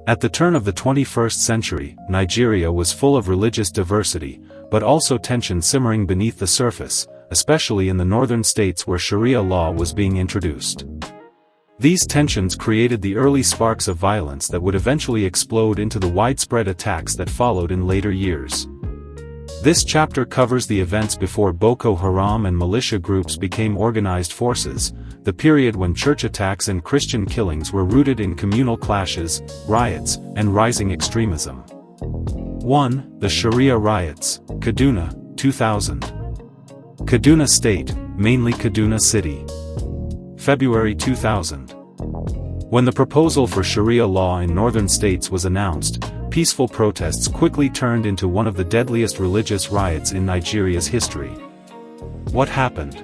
At the turn of the 21st century, Nigeria was full of religious diversity, but also tension simmering beneath the surface, especially in the northern states where Sharia law was being introduced. These tensions created the early sparks of violence that would eventually explode into the widespread attacks that followed in later years. This chapter covers the events before Boko Haram and militia groups became organized forces, the period when church attacks and Christian killings were rooted in communal clashes, riots, and rising extremism. 1. The Sharia riots, Kaduna, 2000. Kaduna State, mainly Kaduna City. February 2000. When the proposal for Sharia law in northern states was announced, peaceful protests quickly turned into one of the deadliest religious riots in Nigeria's history. What happened?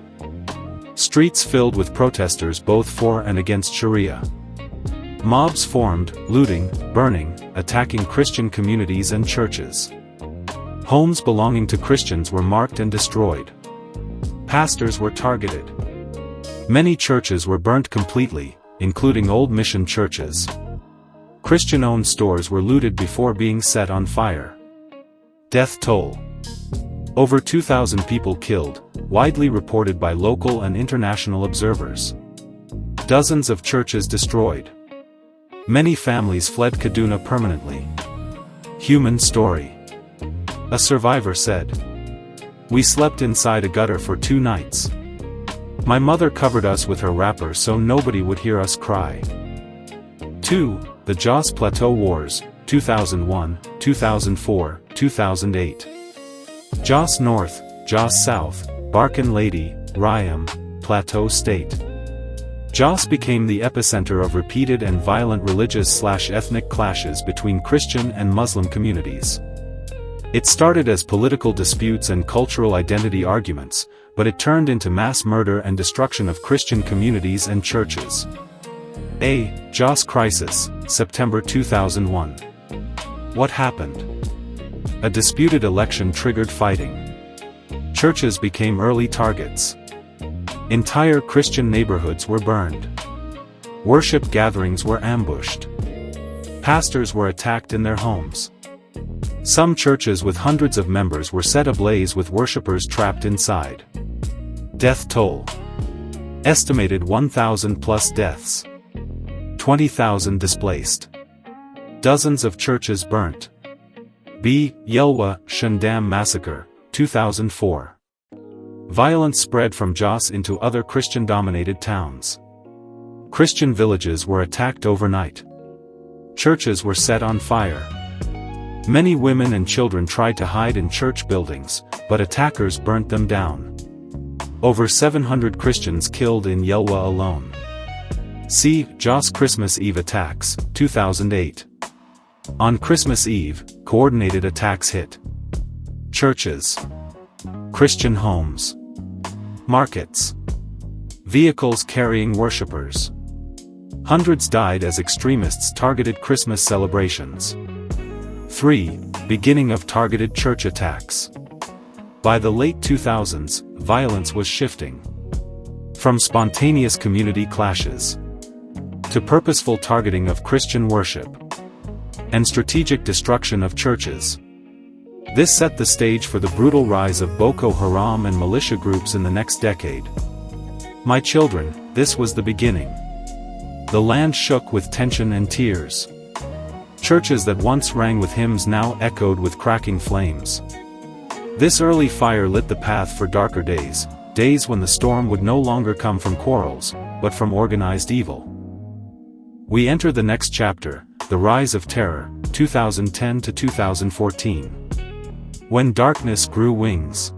Streets filled with protesters both for and against Sharia. Mobs formed, looting, burning, attacking Christian communities and churches. Homes belonging to Christians were marked and destroyed. Pastors were targeted. Many churches were burnt completely, including old mission churches. Christian-owned stores were looted before being set on fire. Death toll. Over 2,000 people killed, widely reported by local and international observers. Dozens of churches destroyed. Many families fled Kaduna permanently. Human story. A survivor said, "We slept inside a gutter for 2 nights. My mother covered us with her wrapper so nobody would hear us cry." 2. The Jos Plateau Wars, 2001, 2004, 2008. Jos North, Jos South, Barkin Lady, Riam, Plateau State. Jos became the epicenter of repeated and violent religious/ethnic clashes between Christian and Muslim communities. It started as political disputes and cultural identity arguments, but it turned into mass murder and destruction of Christian communities and churches. A. Jos Crisis, September 2001. What happened? A disputed election triggered fighting. Churches became early targets. Entire Christian neighborhoods were burned. Worship gatherings were ambushed. Pastors were attacked in their homes. Some churches with hundreds of members were set ablaze with worshippers trapped inside. Death toll. Estimated 1,000 plus deaths. 20,000 displaced. Dozens of churches burnt. B. Yelwa Shandam Massacre, 2004. Violence spread from Jos into other Christian-dominated towns. Christian villages were attacked overnight. Churches were set on fire. Many women and children tried to hide in church buildings, but attackers burnt them down. Over 700 Christians killed in Yelwa alone. See, Jos Christmas Eve attacks, 2008. On Christmas Eve, coordinated attacks hit churches, Christian homes, markets, vehicles carrying worshippers. Hundreds died as extremists targeted Christmas celebrations. 3. Beginning of targeted church attacks. By the late 2000s, violence was shifting. From spontaneous community clashes to purposeful targeting of Christian worship and strategic destruction of churches. This set the stage for the brutal rise of Boko Haram and militia groups in the next decade. My children, this was the beginning. The land shook with tension and tears. Churches that once rang with hymns now echoed with cracking flames. This early fire lit the path for darker days, days when the storm would no longer come from quarrels, but from organized evil. We enter the next chapter, The Rise of Terror, 2010 to 2014. When Darkness Grew Wings.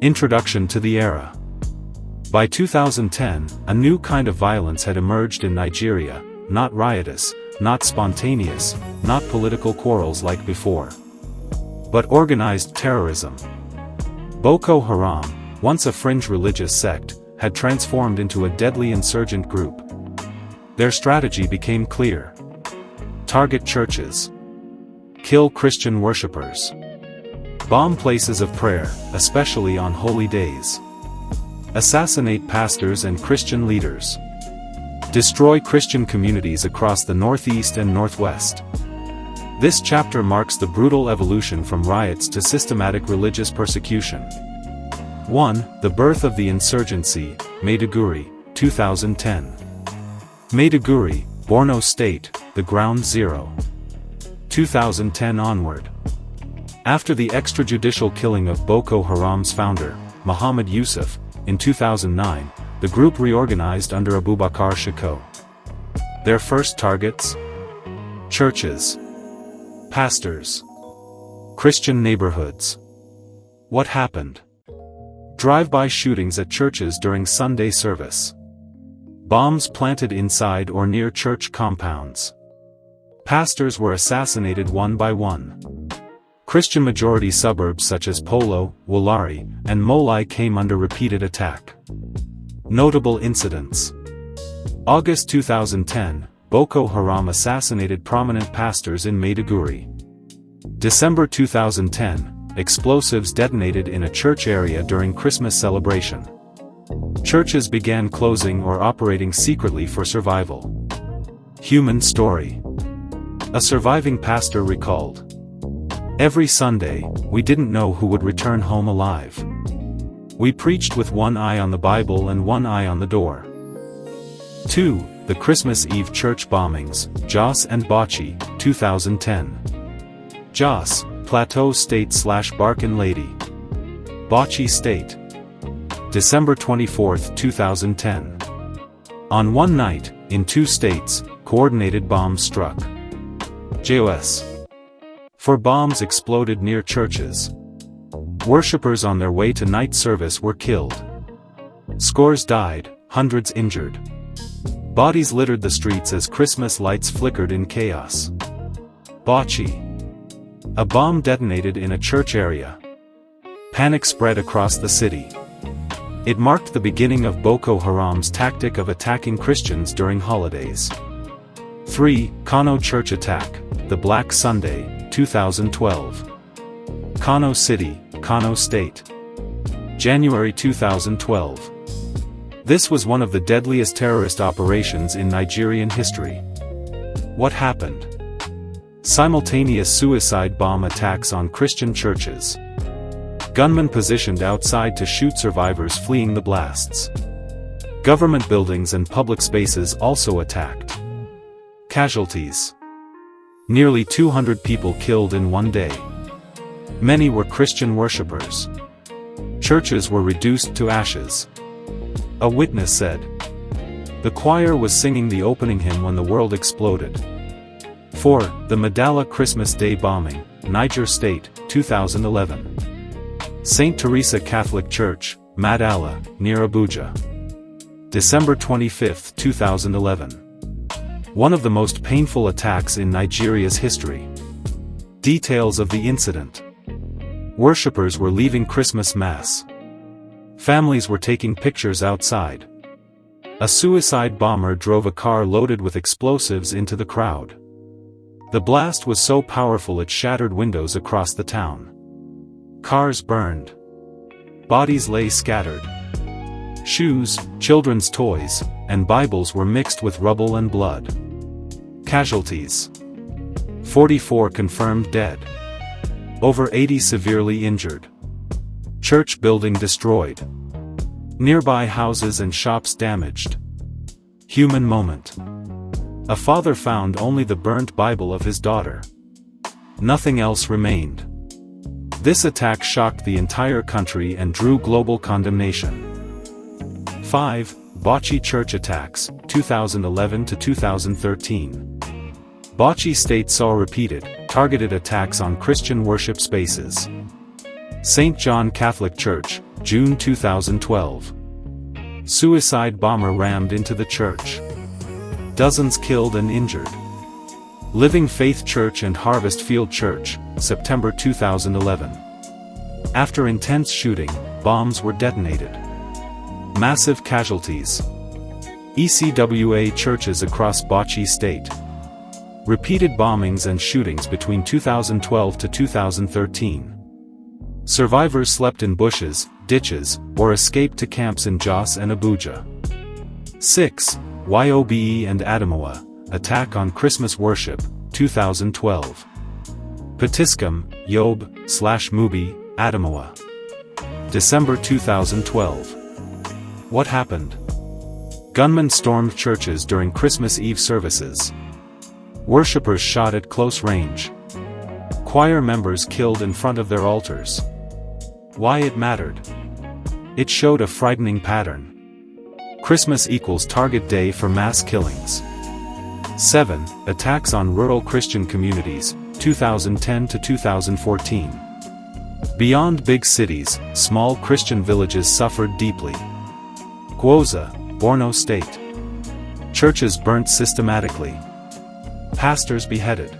Introduction to the era. By 2010, a new kind of violence had emerged in Nigeria, not riotous, not spontaneous, not political quarrels like before, but organized terrorism. Boko Haram, once a fringe religious sect, had transformed into a deadly insurgent group. Their strategy became clear. Target churches. Kill Christian worshippers. Bomb places of prayer, especially on holy days. Assassinate pastors and Christian leaders. Destroy Christian communities across the Northeast and Northwest. This chapter marks the brutal evolution from riots to systematic religious persecution. 1. The birth of the insurgency, Maiduguri, 2010. Maiduguri, Borno State, the ground zero. 2010 onward. After the extrajudicial killing of Boko Haram's founder, Muhammad Yusuf, in 2009, the group reorganized under Abubakar Shiko. Their first targets? Churches. Pastors. Christian neighborhoods. What happened? Drive-by shootings at churches during Sunday service. Bombs planted inside or near church compounds. Pastors were assassinated one by one. Christian-majority suburbs such as Polo, Wulari, and Molai came under repeated attack. Notable incidents. August 2010, Boko Haram assassinated prominent pastors in Maiduguri. December 2010, explosives detonated in a church area during Christmas celebration. Churches began closing or operating secretly for survival. Human story. A surviving pastor recalled, "Every Sunday, we didn't know who would return home alive. We preached with one eye on the Bible and one eye on the door." 2. The Christmas Eve church bombings, Jos and Bauchi, 2010. Jos, Plateau State/Barkin Lady. Bauchi State. December 24, 2010. On one night, in 2 states, coordinated bombs struck. Jos. 4 bombs exploded near churches. Worshippers on their way to night service were killed. Scores died, hundreds injured. Bodies littered the streets as Christmas lights flickered in chaos. Bauchi. A bomb detonated in a church area. Panic spread across the city. It marked the beginning of Boko Haram's tactic of attacking Christians during holidays. 3. Kano Church Attack, the Black Sunday, 2012. Kano City, Kano State. January 2012. This was one of the deadliest terrorist operations in Nigerian history. What happened? Simultaneous suicide bomb attacks on Christian churches. Gunmen positioned outside to shoot survivors fleeing the blasts. Government buildings and public spaces also attacked. Casualties. Nearly 200 people killed in one day. Many were Christian worshippers. Churches were reduced to ashes. A witness said, "The choir was singing the opening hymn when the world exploded." 4. The Madala Christmas Day bombing, Niger State, 2011. St. Teresa Catholic Church, Madala, near Abuja. December 25, 2011. One of the most painful attacks in Nigeria's history. Details of the incident. Worshippers were leaving Christmas Mass. Families were taking pictures outside. A suicide bomber drove a car loaded with explosives into the crowd. The blast was so powerful it shattered windows across the town. Cars burned. Bodies lay scattered. Shoes, children's toys, and Bibles were mixed with rubble and blood. Casualties. 44 confirmed dead. Over 80 severely injured. Church building destroyed. Nearby houses and shops damaged. Human moment. A father found only the burnt Bible of his daughter. Nothing else remained. This attack shocked the entire country and drew global condemnation. 5. Bauchi church attacks, 2011 to 2013. Bauchi State saw repeated, targeted attacks on Christian worship spaces. St. John Catholic Church, June 2012. Suicide bomber rammed into the church. Dozens killed and injured. Living Faith Church and Harvest Field Church, September 2011. After intense shooting, bombs were detonated. Massive casualties. ECWA churches across Bauchi State. Repeated bombings and shootings between 2012 to 2013. Survivors slept in bushes, ditches, or escaped to camps in Jos and Abuja. 6. YOBE and Adamawa, attack on Christmas worship, 2012. Patiskum, Yob/Mubi, Adamawa. December 2012. What happened? Gunmen stormed churches during Christmas Eve services. Worshippers shot at close range. Choir members killed in front of their altars. Why it mattered? It showed a frightening pattern. Christmas equals target day for mass killings. 7. Attacks on rural Christian communities, 2010 to 2014. Beyond big cities, small Christian villages suffered deeply. Gwoza, Borno State. Churches burnt systematically. Pastors beheaded.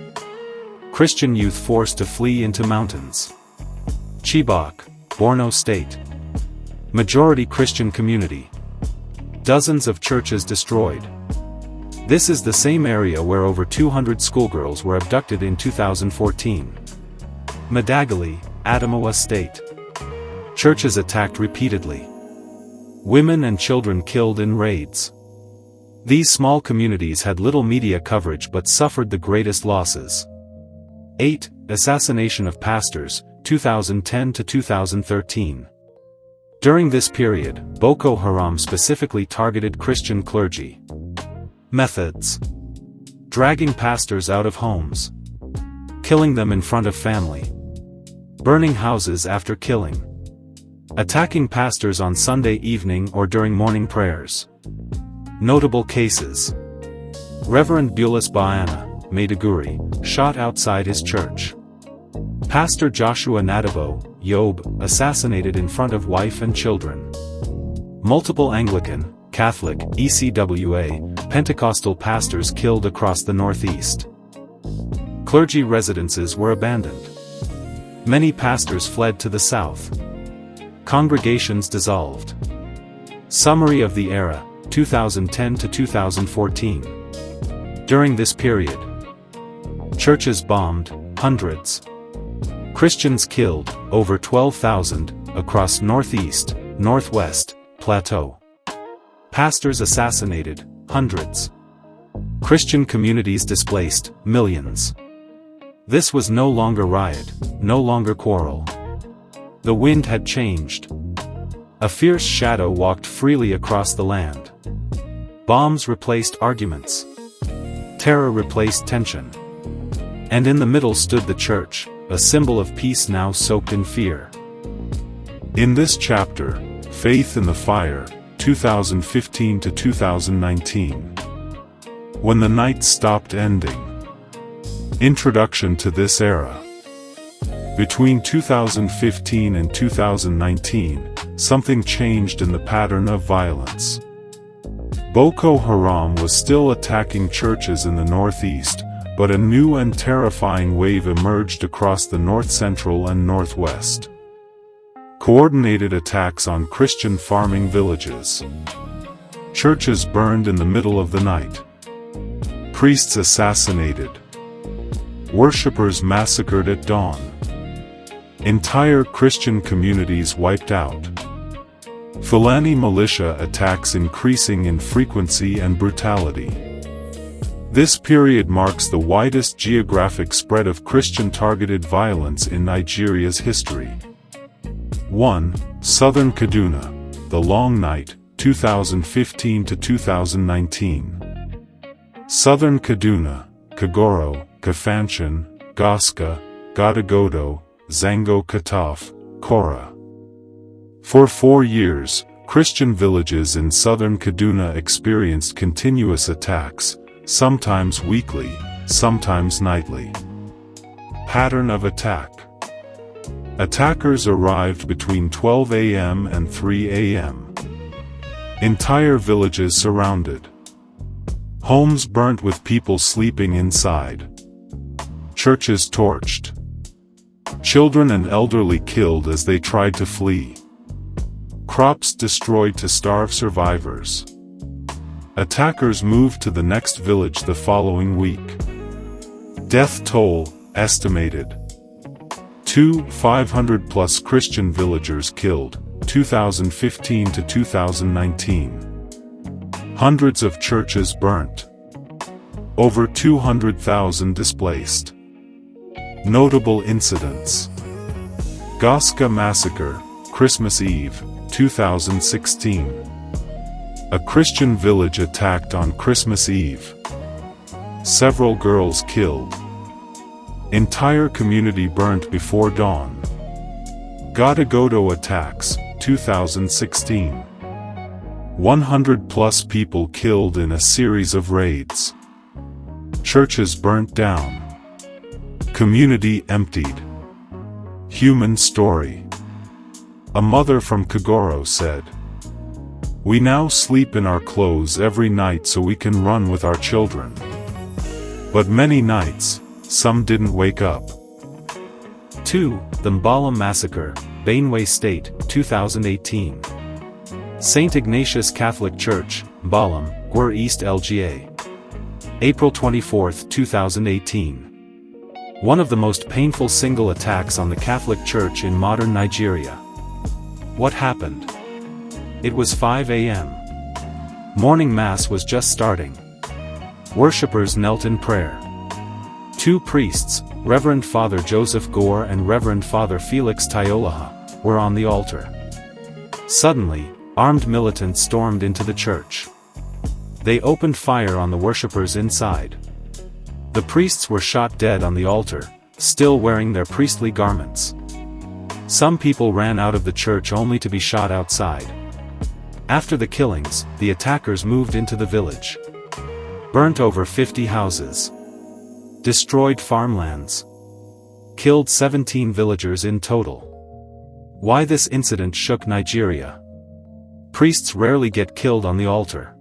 Christian youth forced to flee into mountains. Chibok, Borno State. Majority Christian community. Dozens of churches destroyed. This is the same area where over 200 schoolgirls were abducted in 2014. Madagali, Adamawa State. Churches attacked repeatedly. Women and children killed in raids. These small communities had little media coverage but suffered the greatest losses. 8. Assassination of pastors, 2010 to 2013. During this period, Boko Haram specifically targeted Christian clergy. Methods: dragging pastors out of homes, killing them in front of family, burning houses after killing, attacking pastors on Sunday evening or during morning prayers. Notable cases: Reverend Bulis Baana, Maiduguri, shot outside his church. Pastor Joshua Nadabo, Yob, assassinated in front of wife and children. Multiple Anglican, Catholic, ECWA, Pentecostal pastors killed across the Northeast. Clergy residences were abandoned. Many pastors fled to the south. Congregations dissolved. Summary of the era, 2010 to 2014. During this period, churches bombed, hundreds. Christians killed, over 12,000, across Northeast, Northwest, Plateau. Pastors assassinated, hundreds. Christian communities displaced, millions. This was no longer riot, no longer quarrel. The wind had changed. A fierce shadow walked freely across the land. Bombs replaced arguments. Terror replaced tension. And in the middle stood the church, a symbol of peace now soaked in fear. In this chapter, Faith in the Fire, 2015 to 2019. When the Night Stopped Ending. Introduction to this era. Between 2015 and 2019, something changed in the pattern of violence. Boko Haram was still attacking churches in the Northeast, but a new and terrifying wave emerged across the north-central and northwest. Coordinated attacks on Christian farming villages. Churches burned in the middle of the night. Priests assassinated. Worshippers massacred at dawn. Entire Christian communities wiped out. Fulani militia attacks increasing in frequency and brutality. This period marks the widest geographic spread of Christian-targeted violence in Nigeria's history. 1. Southern Kaduna, The Long Night, 2015 to 2019. Southern Kaduna, Kagoro, Kafanchan, Goska, Gadagodo, Zango Kataf, Kora. For 4 years, Christian villages in southern Kaduna experienced continuous attacks, sometimes weekly, sometimes nightly. Pattern of attack. Attackers arrived between 12 a.m. and 3 a.m. Entire villages surrounded. Homes burnt with people sleeping inside. Churches torched. Children and elderly killed as they tried to flee. Crops destroyed to starve survivors. Attackers moved to the next village the following week. Death toll, estimated. 500+ Christian villagers killed, 2015 to 2019. Hundreds of churches burnt. Over 200,000 displaced. Notable incidents. Goska Massacre, Christmas Eve, 2016. A Christian village attacked on Christmas Eve. Several girls killed. Entire community burnt before dawn. Gadagodo attacks, 2016. 100+ people killed in a series of raids. Churches burnt down. Community emptied. Human story. A mother from Kagoro said, "We now sleep in our clothes every night so we can run with our children. But many nights, some didn't wake up." 2. The Mbalam Massacre, Benue State, 2018. St. Ignatius Catholic Church, Mbalam, Gwar East LGA. April 24, 2018. One of the most painful single attacks on the Catholic Church in modern Nigeria. What happened? It was 5 a.m. Morning Mass was just starting. Worshippers knelt in prayer. Two priests, Reverend Father Joseph Gore and Reverend Father Felix Taiolaha, were on the altar. Suddenly, armed militants stormed into the church. They opened fire on the worshippers inside. The priests were shot dead on the altar, still wearing their priestly garments. Some people ran out of the church only to be shot outside. After the killings, the attackers moved into the village. Burnt over 50 houses. Destroyed farmlands. Killed 17 villagers in total. Why this incident shook Nigeria? Priests rarely get killed on the altar.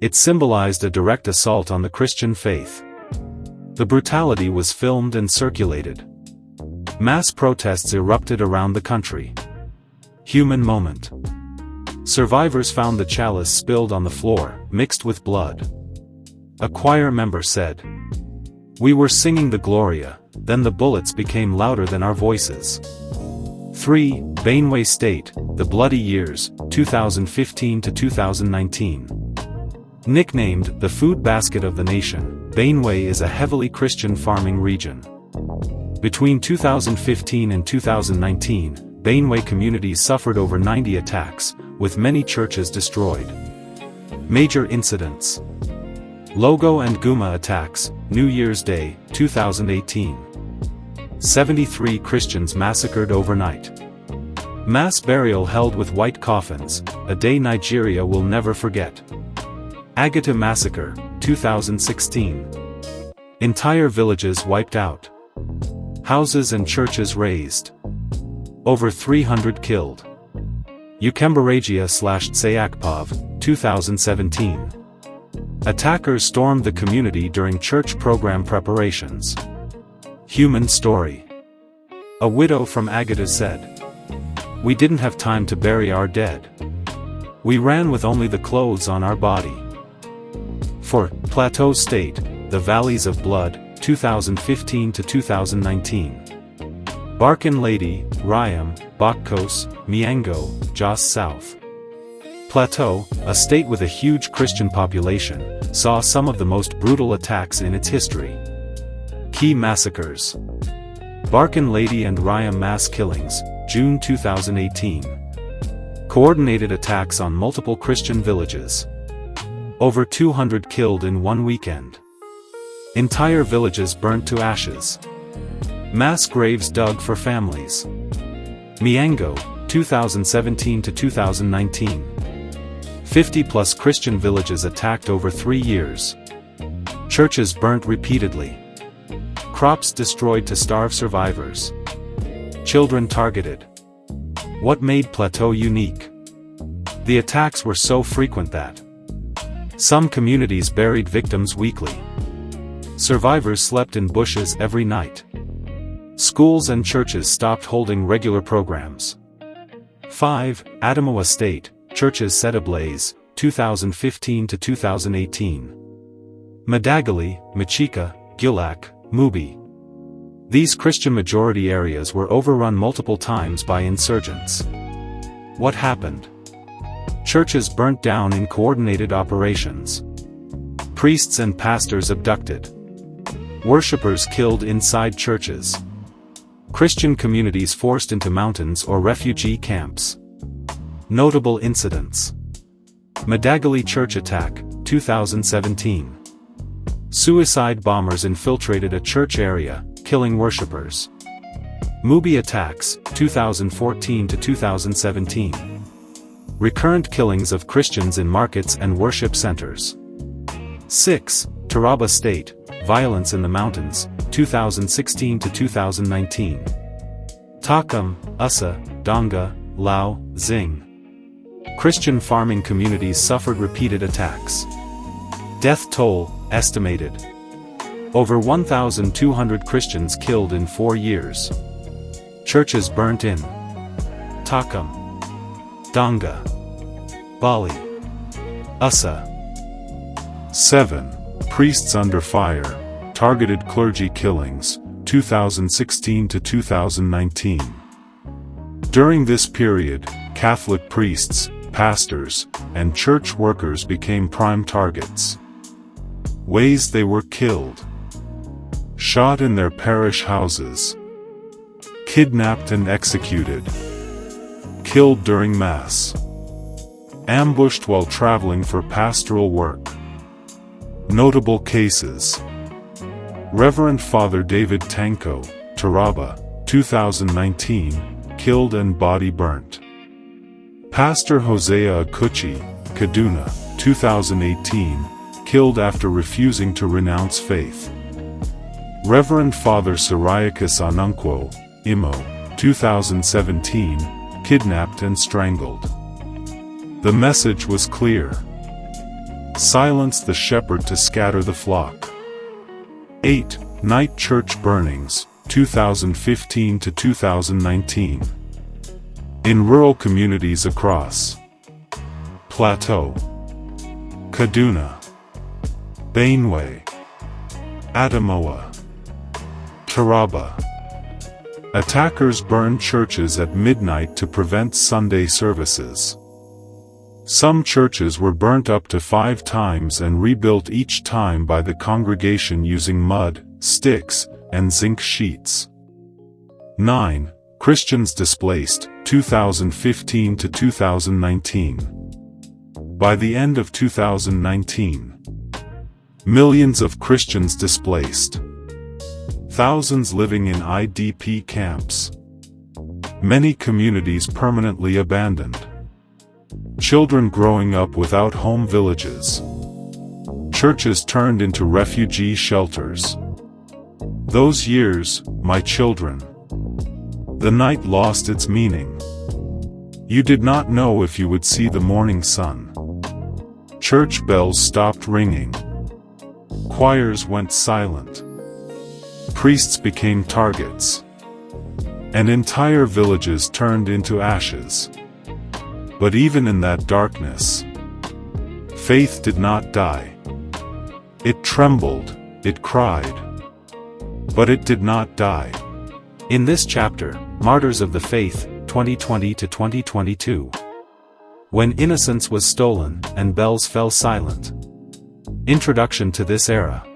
It symbolized a direct assault on the Christian faith. The brutality was filmed and circulated. Mass protests erupted around the country. Human moment. Survivors found the chalice spilled on the floor, mixed with blood. A choir member said, "We were singing the Gloria, then the bullets became louder than our voices." 3. Benue State, The Bloody Years, 2015 to 2019. Nicknamed the food basket of the nation, Benue is a heavily Christian farming region. Between 2015 and 2019, Benue communities suffered over 90 attacks, with many churches destroyed. Major incidents. Logo and Guma attacks, New Year's Day, 2018. 73 Christians massacred overnight. Mass burial held with white coffins, a day Nigeria will never forget. Agata Massacre, 2016. Entire villages wiped out. Houses and churches razed. Over 300 killed. Ukembaregia/Tsayakpov, 2017. Attackers stormed the community during church program preparations. Human story. A widow from Agata said, "We didn't have time to bury our dead. We ran with only the clothes on our body." 4. Plateau State, The Valleys of Blood, 2015 to 2019. Barkin Lady, Riam, Bakkos, Miango, Jos South. Plateau, a state with a huge Christian population, saw some of the most brutal attacks in its history. Key massacres. Barkin Lady and Riam mass killings, June 2018. Coordinated attacks on multiple Christian villages. Over 200 killed in one weekend. Entire villages burnt to ashes. Mass graves dug for families. Miango, 2017 to 2019. 50+ Christian villages attacked over 3 years. Churches burnt repeatedly. Crops destroyed to starve survivors. Children targeted. What made Plateau unique? The attacks were so frequent that some communities buried victims weekly. Survivors slept in bushes every night. Schools and churches stopped holding regular programs. 5. Adamawa State, churches set ablaze, 2015 to 2018. Madagali, Machika, Gilak, Mubi. These Christian majority areas were overrun multiple times by insurgents. What happened? Churches burnt down in coordinated operations. Priests and pastors abducted. Worshippers killed inside churches. Christian communities forced into mountains or refugee camps. Notable incidents: Madagali Church Attack, 2017. Suicide bombers infiltrated a church area, killing worshippers. Mubi attacks, 2014 to 2017. Recurrent killings of Christians in markets and worship centers. 6. Taraba State, violence in the mountains, 2016 to 2019. Takam, Usa, Donga, Lao, Zing. Christian farming communities suffered repeated attacks. Death toll, estimated. Over 1,200 Christians killed in 4 years. Churches burnt in Takam, Donga, Bali, Usa. 7. Priests under fire, targeted clergy killings, 2016 to 2019. During this period, Catholic priests, pastors, and church workers became prime targets. Ways they were killed: shot in their parish houses, kidnapped and executed, killed during Mass, ambushed while traveling for pastoral work. Notable cases: Reverend Father David Tanko, Taraba, 2019, killed and body burnt. Pastor Hosea Akuchi, Kaduna, 2018, killed after refusing to renounce faith. Reverend Father Cyriacus Anunkwo, Imo, 2017, kidnapped and strangled. The message was clear: silence the shepherd to scatter the flock. 8. Night church burnings, 2015 to 2019. In rural communities across Plateau, Kaduna, Benue, Adamawa, Taraba. Attackers burned churches at midnight to prevent Sunday services. Some churches were burnt up to 5 times and rebuilt each time by the congregation using mud, sticks, and zinc sheets. 9. Christians displaced, 2015 to 2019. By the end of 2019, millions of Christians displaced. Thousands living in IDP camps. Many communities permanently abandoned. Children growing up without home villages. Churches turned into refugee shelters. Those years, my children. The night lost its meaning. You did not know if you would see the morning sun. Church bells stopped ringing. Choirs went silent. Priests became targets. And entire villages turned into ashes. But even in that darkness, faith did not die. It trembled, it cried. But it did not die. In this chapter, Martyrs of the Faith, 2020 to 2022. When innocence was stolen, and bells fell silent. Introduction to this era.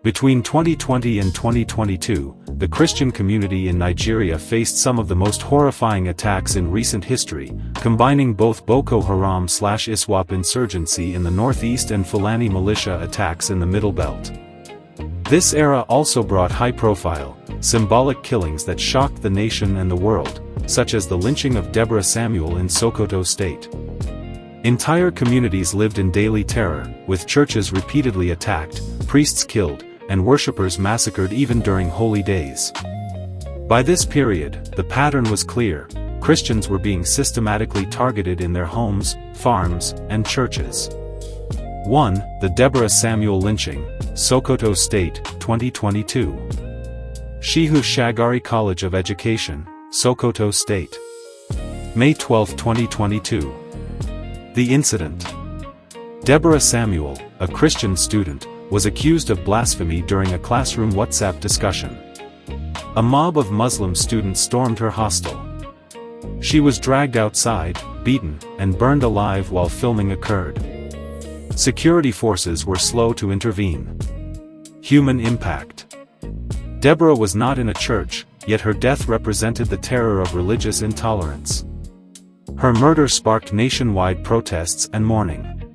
Between 2020 and 2022, the Christian community in Nigeria faced some of the most horrifying attacks in recent history, combining both Boko Haram/ISWAP insurgency in the northeast and Fulani militia attacks in the Middle Belt. This era also brought high-profile, symbolic killings that shocked the nation and the world, such as the lynching of Deborah Samuel in Sokoto State. Entire communities lived in daily terror, with churches repeatedly attacked, priests killed, and worshippers massacred even during holy days. By this period, the pattern was clear: Christians were being systematically targeted in their homes, farms, and churches. 1. The Deborah Samuel lynching, Sokoto State, 2022. Shehu Shagari College of Education, Sokoto State. May 12, 2022. The incident. Deborah Samuel, a Christian student, was accused of blasphemy during a classroom WhatsApp discussion. A mob of Muslim students stormed her hostel. She was dragged outside, beaten, and burned alive while filming occurred. Security forces were slow to intervene. Human impact. Deborah was not in a church, yet her death represented the terror of religious intolerance. Her murder sparked nationwide protests and mourning.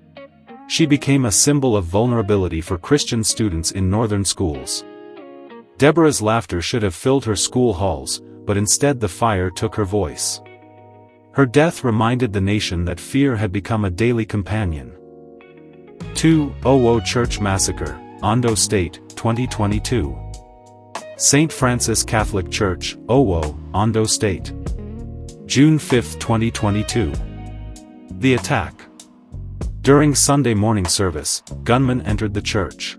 She became a symbol of vulnerability for Christian students in northern schools. Deborah's laughter should have filled her school halls, but instead the fire took her voice. Her death reminded the nation that fear had become a daily companion. 2. Owo Church Massacre, Ondo State, 2022. St. Francis Catholic Church, Owo, Ondo State. June 5, 2022. The attack. During Sunday morning service, gunmen entered the church.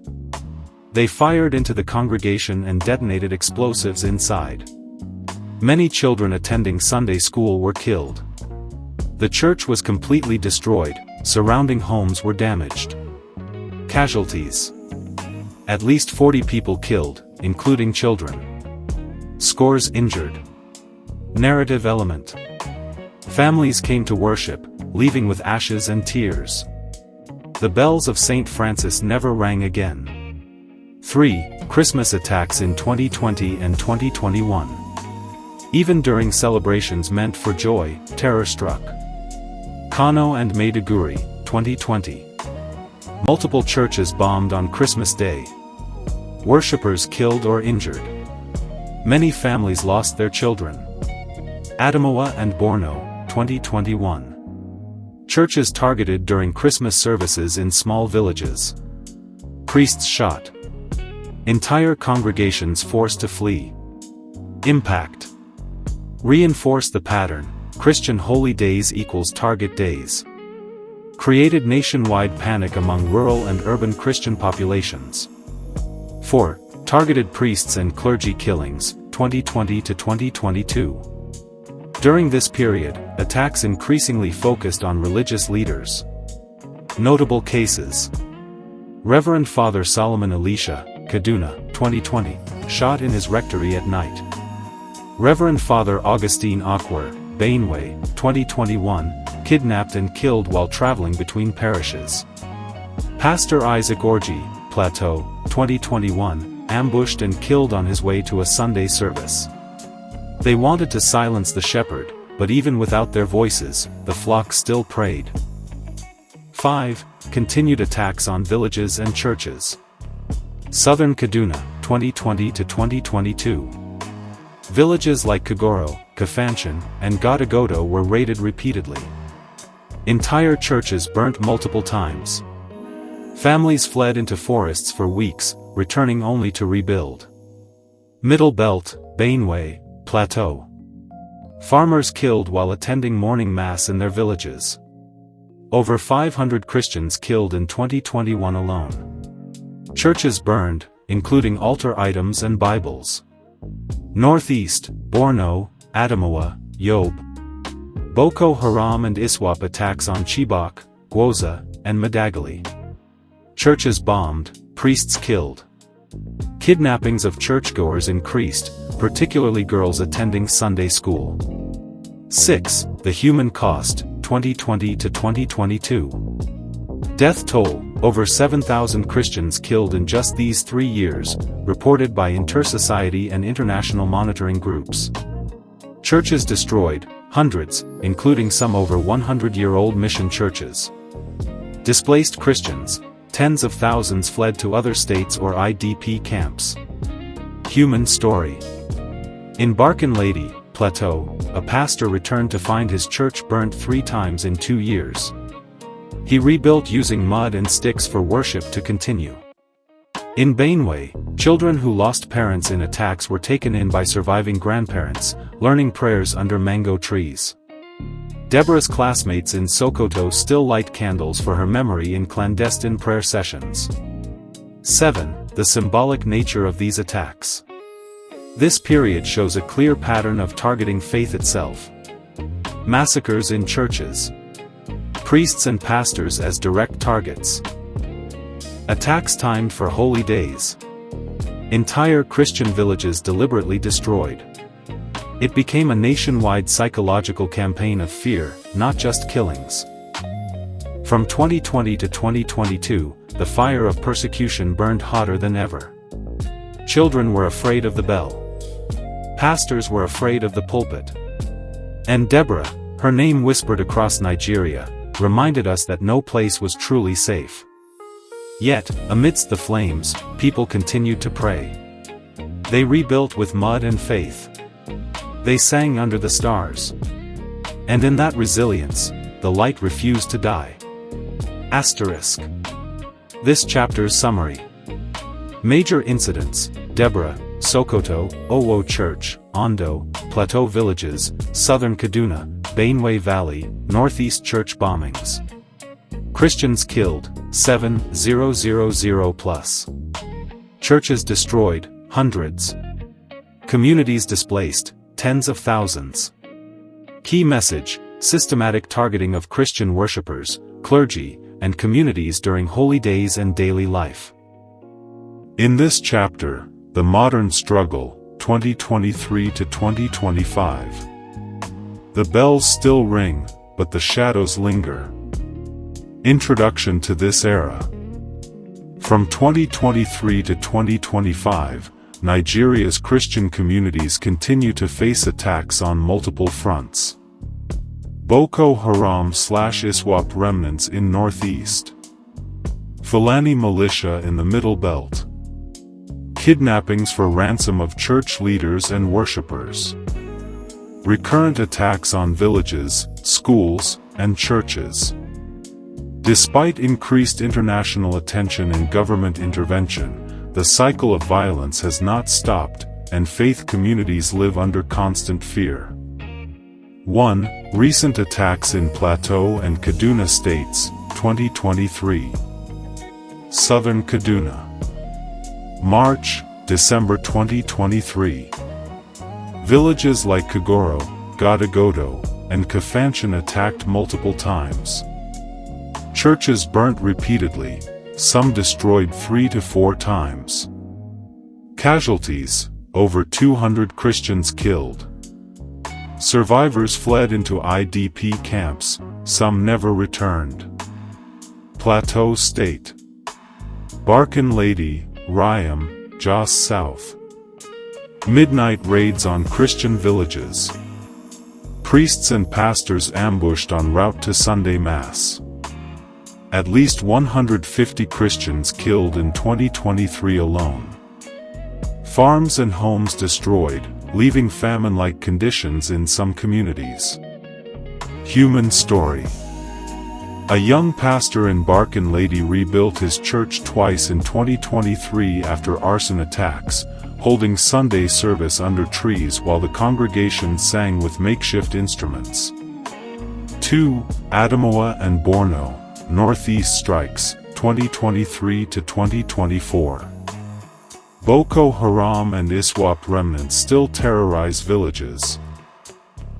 They fired into the congregation and detonated explosives inside. Many children attending Sunday school were killed. The church was completely destroyed, surrounding homes were damaged. Casualties. At least 40 people killed, including children. Scores injured. Narrative element. Families came to worship, leaving with ashes and tears. The bells of St. Francis never rang again. 3. Christmas attacks in 2020 and 2021. Even during celebrations meant for joy, terror struck. Kano and Maiduguri, 2020. Multiple churches bombed on Christmas Day. Worshippers killed or injured. Many families lost their children. Adamawa and Borno, 2021. Churches targeted during Christmas services in small villages. Priests shot. Entire congregations forced to flee. Impact. Reinforced the pattern, Christian holy days equals target days. Created nationwide panic among rural and urban Christian populations. 4. Targeted priests and clergy killings, 2020 to 2022. During this period, attacks increasingly focused on religious leaders. Notable cases. Reverend Father Solomon Elisha, Kaduna, 2020, shot in his rectory at night. Reverend Father Augustine Akwar, Benue, 2021, kidnapped and killed while traveling between parishes. Pastor Isaac Orji, Plateau, 2021, ambushed and killed on his way to a Sunday service. They wanted to silence the shepherd, but even without their voices, the flock still prayed. 5. Continued attacks on villages and churches. Southern Kaduna, 2020 to 2022. Villages like Kagoro, Kafanchan, and Gadagodo were raided repeatedly. Entire churches burnt multiple times. Families fled into forests for weeks, returning only to rebuild. Middle Belt, Benue, Plateau. Farmers killed while attending morning mass in their villages. Over 500 Christians killed in 2021 alone. Churches burned, including altar items and Bibles. Northeast, Borno, Adamawa, Yobe. Boko Haram and ISWAP attacks on Chibok, Gwoza, and Madagali. Churches bombed, priests killed. Kidnappings of churchgoers increased, particularly girls attending Sunday school. 6. The human cost, 2020 to 2022. Death toll, over 7,000 Christians killed in just these 3 years, reported by inter-society and international monitoring groups. Churches destroyed, hundreds, including some over 100-year-old mission churches. Displaced Christians, tens of thousands fled to other states or IDP camps. Human story. In Barkin Lady, Plateau, a pastor returned to find his church burnt 3 times in 2 years. He rebuilt using mud and sticks for worship to continue. In Benue, children who lost parents in attacks were taken in by surviving grandparents, learning prayers under mango trees. Deborah's classmates in Sokoto still light candles for her memory in clandestine prayer sessions. 7. The symbolic nature of these attacks. This period shows a clear pattern of targeting faith itself. Massacres in churches. Priests and pastors as direct targets. Attacks timed for holy days. Entire Christian villages deliberately destroyed. It became a nationwide psychological campaign of fear, not just killings. From 2020 to 2022, the fire of persecution burned hotter than ever. Children were afraid of the bell. Pastors were afraid of the pulpit. And Deborah, her name whispered across Nigeria, reminded us that no place was truly safe. Yet, amidst the flames, people continued to pray. They rebuilt with mud and faith. They sang under the stars. And in that resilience, the light refused to die. Asterisk. This chapter's summary. Major incidents: Deborah, Sokoto, Owo Church, Ondo, Plateau Villages, Southern Kaduna, Benue Valley, Northeast Church bombings. Christians killed, 7,000 plus. Churches destroyed, hundreds. Communities displaced, tens of thousands. Key message: systematic targeting of Christian worshippers, clergy, and communities during holy days and daily life. In this chapter, The Modern Struggle, 2023 to 2025. The bells still ring, but the shadows linger. Introduction to this era. From 2023 to 2025, Nigeria's Christian communities continue to face attacks on multiple fronts. Boko Haram/ISWAP remnants in Northeast. Fulani militia in the Middle Belt. Kidnappings for ransom of church leaders and worshippers. Recurrent attacks on villages, schools, and churches. Despite increased international attention and government intervention, the cycle of violence has not stopped, and faith communities live under constant fear. 1. Recent attacks in Plateau and Kaduna states, 2023. Southern Kaduna. March, December 2023. Villages like Kagoro, Gadagodo, and Kafanchan attacked multiple times. Churches burnt repeatedly, some destroyed 3 to 4 times. Casualties: over 200 Christians killed. Survivors fled into IDP camps, some never returned. Plateau State. Barkin Lady, Ryam, Jos South. Midnight raids on Christian villages. Priests and pastors ambushed en route to Sunday Mass. At least 150 Christians killed in 2023 alone. Farms and homes destroyed, leaving famine-like conditions in some communities. Human story. A young pastor in Barkin Lady rebuilt his church twice in 2023 after arson attacks, holding Sunday service under trees while the congregation sang with makeshift instruments. 2. Adamawa and Borno, Northeast strikes, 2023 to 2024. Boko Haram and ISWAP remnants still terrorize villages.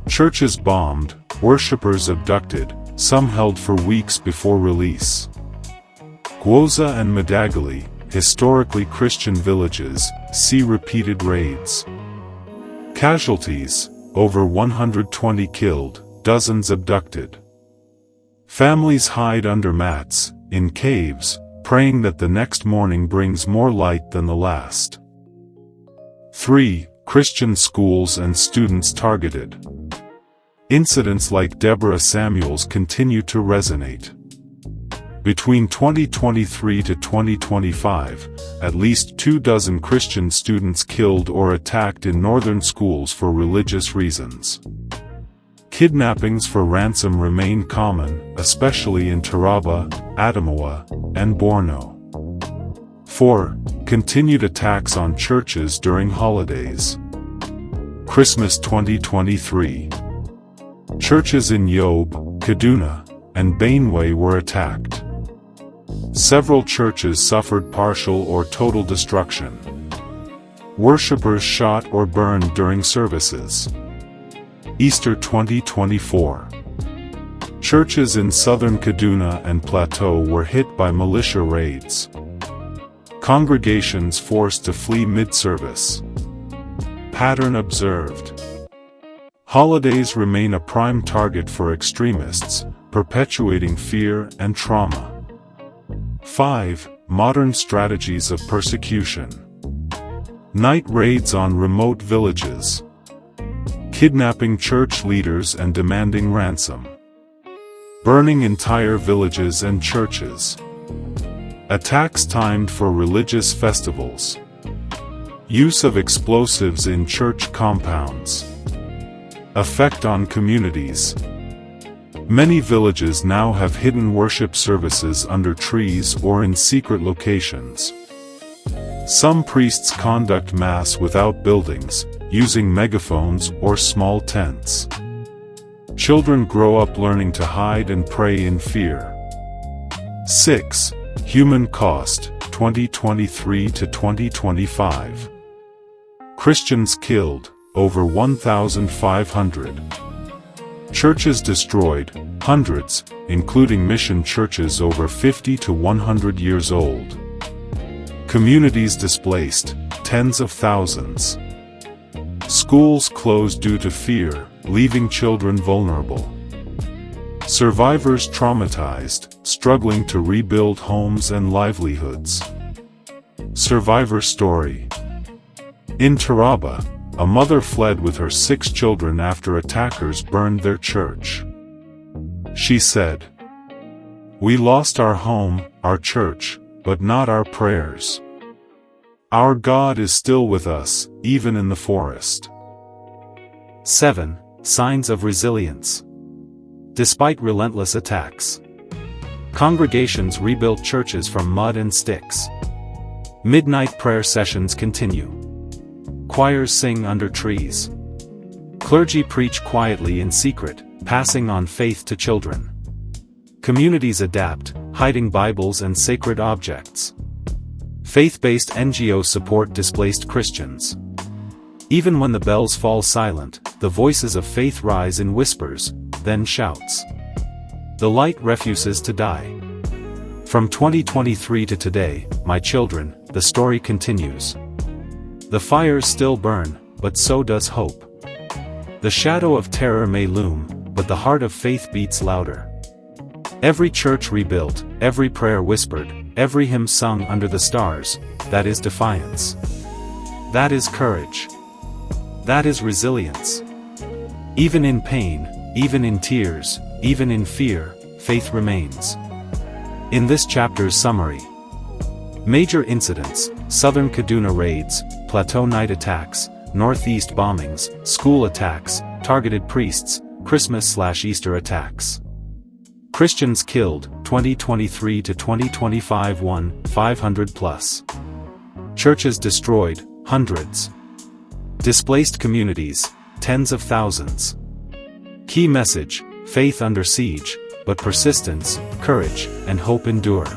Churches bombed, worshippers abducted, some held for weeks before release. Gwoza and Madagali, historically Christian villages, see repeated raids. Casualties: over 120 killed, dozens abducted. Families hide under mats, in caves, praying that the next morning brings more light than the last. 3. Christian schools and students targeted. Incidents like Deborah Samuel's continue to resonate. Between 2023 to 2025, at least 24 Christian students killed or attacked in northern schools for religious reasons. Kidnappings for ransom remain common, especially in Taraba, Adamawa, and Borno. 4. Continued attacks on churches during holidays. Christmas 2023. Churches in Yobe, Kaduna, and Benue were attacked. Several churches suffered partial or total destruction. Worshippers shot or burned during services. Easter 2024. Churches in southern Kaduna and Plateau were hit by militia raids. Congregations forced to flee mid-service. Pattern observed. Holidays remain a prime target for extremists, perpetuating fear and trauma. 5. Modern strategies of persecution. Night raids on remote villages. Kidnapping church leaders and demanding ransom. Burning entire villages and churches. Attacks timed for religious festivals. Use of explosives in church compounds. Effect on communities. Many villages now have hidden worship services under trees or in secret locations. Some priests conduct mass without buildings, using megaphones or small tents. Children grow up learning to hide and pray in fear. 6. Human cost, 2023 to 2025. Christians killed, over 1,500. Churches destroyed, hundreds, including mission churches over 50 to 100 years old. Communities displaced, tens of thousands. Schools closed due to fear, leaving children vulnerable. Survivors traumatized, struggling to rebuild homes and livelihoods. Survivor story. In Taraba, a mother fled with her 6 children after attackers burned their church. She said, "We lost our home, our church, but not our prayers. Our God is still with us, even in the forest." 7. Signs of resilience. Despite relentless attacks, congregations rebuilt churches from mud and sticks. Midnight prayer sessions continue. Choirs sing under trees. Clergy preach quietly in secret, passing on faith to children. Communities adapt, hiding Bibles and sacred objects. Faith-based NGOs support displaced Christians. Even when the bells fall silent, the voices of faith rise in whispers, then shouts. The light refuses to die. From 2023 to today, my children, the story continues. The fires still burn, but so does hope. The shadow of terror may loom, but the heart of faith beats louder. Every church rebuilt, every prayer whispered, every hymn sung under the stars, that is defiance. That is courage. That is resilience. Even in pain, even in tears, even in fear, faith remains. In this chapter's summary: major incidents, Southern Kaduna raids, Plateau night attacks, Northeast bombings, school attacks, targeted priests, Christmas/Easter attacks. Christians killed, 2023 to 2025 1,500 plus. Churches destroyed, hundreds. Displaced communities, tens of thousands. Key message: faith under siege, but persistence, courage, and hope endure.